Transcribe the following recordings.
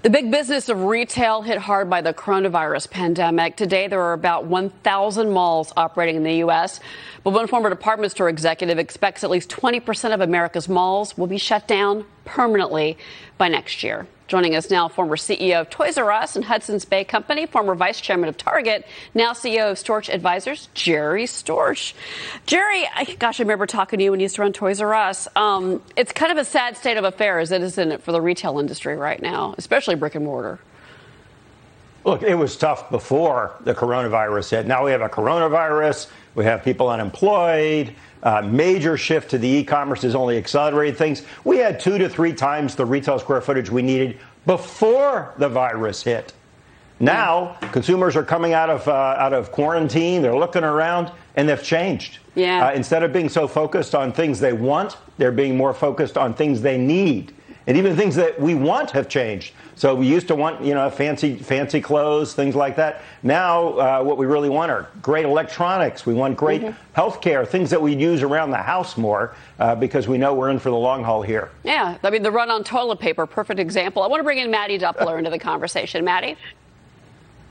The big business of retail hit hard by the coronavirus pandemic. Today, there are about 1,000 malls operating in the U.S., but one former department store executive expects at least 20% of America's malls will be shut down permanently by next year. Joining us now, former CEO of Toys R Us and Hudson's Bay Company, former vice chairman of Target, now CEO of Storch Advisors, Jerry Storch. Jerry, gosh, I remember talking to you when you used to run Toys R Us. It's kind of a sad state of affairs, isn't it, for the retail industry right now, especially brick and mortar? Look, it was tough before the coronavirus hit. Now we have a coronavirus. We have people unemployed. Major shift to the e-commerce has only accelerated things. We had 2 to 3 times the retail square footage we needed before the virus hit. Now consumers are coming out of quarantine. They're looking around, and they've changed. Yeah. Instead of being so focused on things they want, they're being more focused on things they need. And even things that we want have changed. So we used to want, fancy clothes, things like that. Now, what we really want are great electronics. We want great health care, things that we use around the house more because we know we're in for the long haul here. Yeah, I mean, the run on toilet paper, perfect example. I want to bring in Mattie Duppler into the conversation. Mattie?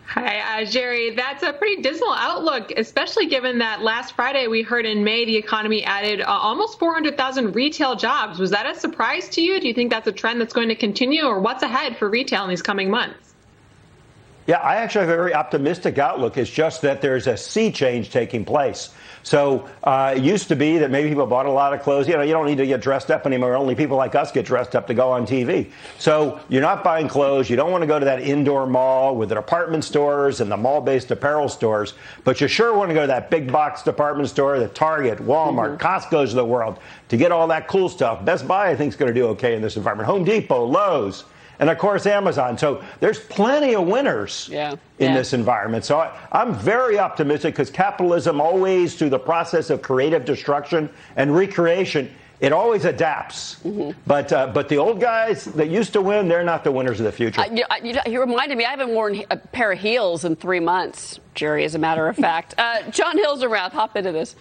Hi, Jerry. That's a pretty dismal outlook, especially given that last Friday we heard in May the economy added almost 400,000 retail jobs. Was that a surprise to you? Do you think that's a trend that's going to continue, or what's ahead for retail in these coming months? Yeah, I actually have a very optimistic outlook. It's just that there's a sea change taking place. So it used to be that maybe people bought a lot of clothes. You don't need to get dressed up anymore. Only people like us get dressed up to go on TV. So you're not buying clothes. You don't want to go to that indoor mall with the department stores and the mall-based apparel stores. But you sure want to go to that big box department store, the Target, Walmart, Costco's of the world, to get all that cool stuff. Best Buy, I think, is going to do okay in this environment. Home Depot, Lowe's. And, of course, Amazon. So there's plenty of winners in this environment. So I'm very optimistic because capitalism always, through the process of creative destruction and recreation, it always adapts. But the old guys that used to win, they're not the winners of the future. You reminded me, I haven't worn a pair of heels in 3 months, Jerry, as a matter of fact. John Hilserath, hop into this.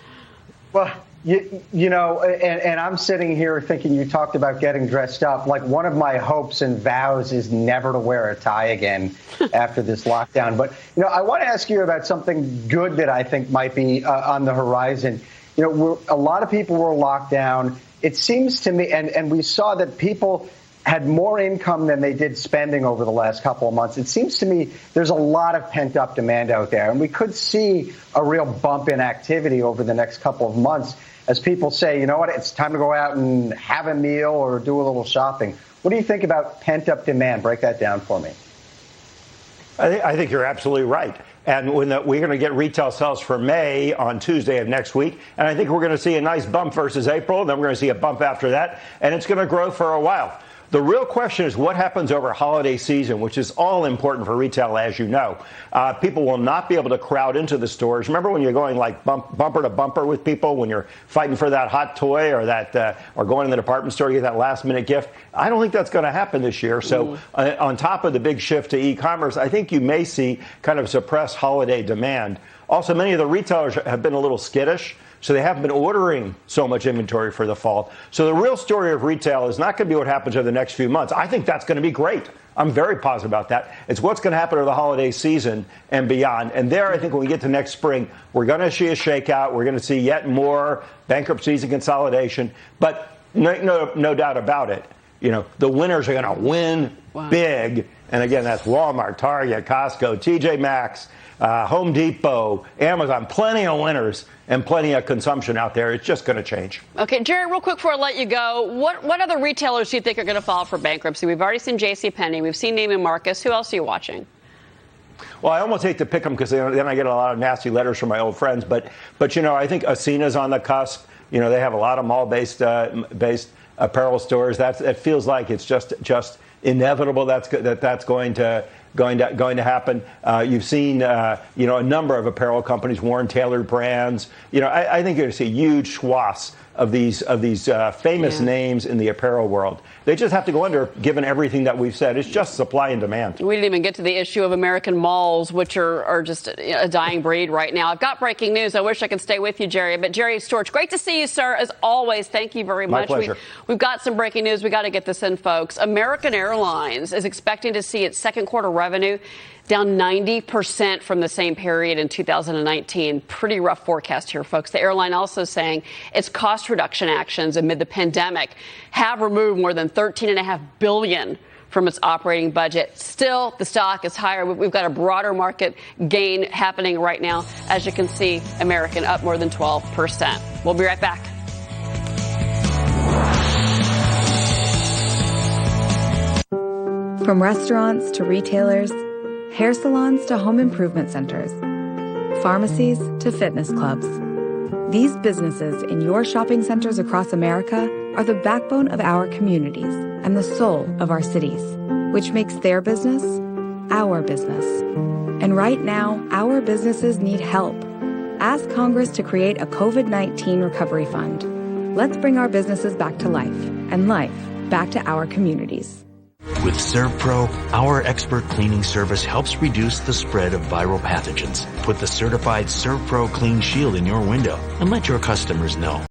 Well, and I'm sitting here thinking you talked about getting dressed up. Like, one of my hopes and vows is never to wear a tie again after this lockdown. But, I want to ask you about something good that I think might be on the horizon. A lot of people were locked down. It seems to me, and we saw that people had more income than they did spending over the last couple of months. It seems to me there's a lot of pent-up demand out there, and we could see a real bump in activity over the next couple of months as people say, you know what, it's time to go out and have a meal or do a little shopping. What do you think about pent-up demand? Break that down for me. I think you're absolutely right. And we're going to get retail sales for May on Tuesday of next week. And I think we're going to see a nice bump versus April. Then we're going to see a bump after that. And it's going to grow for a while. The real question is what happens over holiday season, which is all important for retail, as you know. People will not be able to crowd into the stores. Remember when you're going like bumper to bumper with people, when you're fighting for that hot toy or or going to the department store to get that last minute gift? I don't think that's going to happen this year. So on top of the big shift to e-commerce, I think you may see kind of suppressed holiday demand. Also, many of the retailers have been a little skittish. So they haven't been ordering so much inventory for the fall. So the real story of retail is not going to be what happens over the next few months. I think that's going to be great. I'm very positive about that. It's what's going to happen over the holiday season and beyond. And there, I think when we get to next spring, we're going to see a shakeout. We're going to see yet more bankruptcies and consolidation. But no doubt about it, the winners are going to win big. And again, that's Walmart, Target, Costco, TJ Maxx, Home Depot, Amazon, plenty of winners and plenty of consumption out there. It's just going to change. Okay, Jerry, real quick before I let you go, what other retailers do you think are going to file for bankruptcy? We've already seen JCPenney. We've seen Neiman Marcus. Who else are you watching? Well, I almost hate to pick them because then I get a lot of nasty letters from my old friends. But I think Asina's on the cusp. They have a lot of mall-based apparel stores. It feels like it's just inevitable that's going to happen. You've seen a number of apparel companies, Warren Taylor brands. I think you're going to see huge swaths these famous names in the apparel world. They just have to go under, given everything that we've said. It's just supply and demand. We didn't even get to the issue of American malls, which are just a dying breed right now. I've got breaking news. I wish I could stay with you, Jerry. But Jerry Storch, great to see you, sir, as always. Thank you very much. My pleasure. We've got some breaking news. We got to get this in, folks. American Airlines is expecting to see its second quarter revenue down 90% from the same period in 2019. Pretty rough forecast here, folks. The airline also saying its cost reduction actions amid the pandemic have removed more than $13.5 billion from its operating budget. Still, the stock is higher. We've got a broader market gain happening right now. As you can see, American up more than 12%. We'll be right back. From restaurants to retailers, hair salons to home improvement centers, pharmacies to fitness clubs. These businesses in your shopping centers across America are the backbone of our communities and the soul of our cities, which makes their business our business. And right now, our businesses need help. Ask Congress to create a COVID-19 recovery fund. Let's bring our businesses back to life and life back to our communities. With ServPro, our expert cleaning service helps reduce the spread of viral pathogens. Put the certified ServPro Clean Shield in your window and let your customers know.